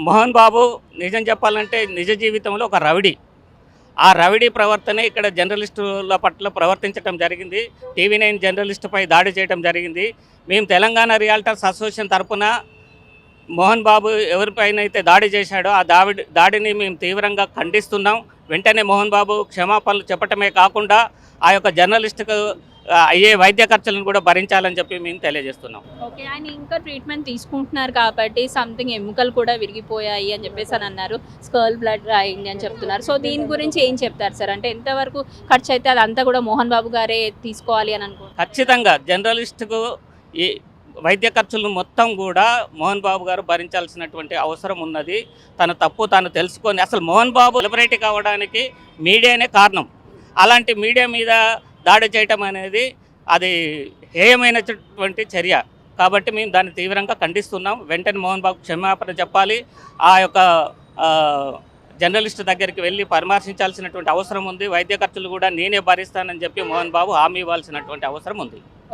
మోహన్ బాబు నిజం చెప్పాలంటే నిజ జీవితంలో ఒక రౌడీ. ఆ రౌడీ ప్రవర్తనే ఇక్కడ జర్నలిస్టుల పట్ల ప్రవర్తించడం జరిగింది. టీవీ9 జర్నలిస్టుపై దాడి చేయడం జరిగింది. మేము తెలంగాణ రియల్టర్స్ అసోసియేషన్ తరఫున మోహన్ బాబు ఎవరిపైనైతే దాడి చేశాడో ఆ దాడిని మేము తీవ్రంగా ఖండిస్తున్నాం. వెంటనే మోహన్ బాబు క్షమాపణలు చెప్పటమే కాకుండా ఆ యొక్క జర్నలిస్టుకు అయ్యే వైద్య ఖర్చులను కూడా భరించాలని చెప్పి మేము తెలియజేస్తున్నాం. ఓకే. ఆయన ఇంకా ట్రీట్మెంట్ తీసుకుంటున్నారు కాబట్టి సంథింగ్ ఎముకలు కూడా విరిగిపోయాయి అని చెప్పేసి అని అన్నారు. స్కర్ల్ బ్లడ్ అయింది అని చెప్తున్నారు. సో దీని గురించి ఏం చెప్తారు సార్? అంటే ఎంతవరకు ఖర్చు అయితే అదంతా కూడా మోహన్ బాబు గారే తీసుకోవాలి అని అనుకుంటున్నారు? ఖచ్చితంగా జర్నలిస్టుకు ఈ వైద్య ఖర్చులు మొత్తం కూడా మోహన్ బాబు గారు భరించాల్సినటువంటి అవసరం ఉన్నది. తన తప్పు తాను తెలుసుకొని, అసలు మోహన్ బాబు సెలబ్రిటీ కావడానికి మీడియానే కారణం. అలాంటి మీడియా మీద దాడి చేయటం అనేది అది హేయమైనటువంటి చర్య. కాబట్టి మేము దాన్ని తీవ్రంగా ఖండిస్తున్నాం. వెంటనే మోహన్ బాబు క్షమాపణ చెప్పాలి. ఆ యొక్క జర్నలిస్టు దగ్గరికి వెళ్ళి పరామర్శించాల్సినటువంటి అవసరం ఉంది. వైద్య ఖర్చులు కూడా నేనే భరిస్తానని చెప్పి మోహన్ బాబు హామీ ఇవ్వాల్సినటువంటి అవసరం ఉంది.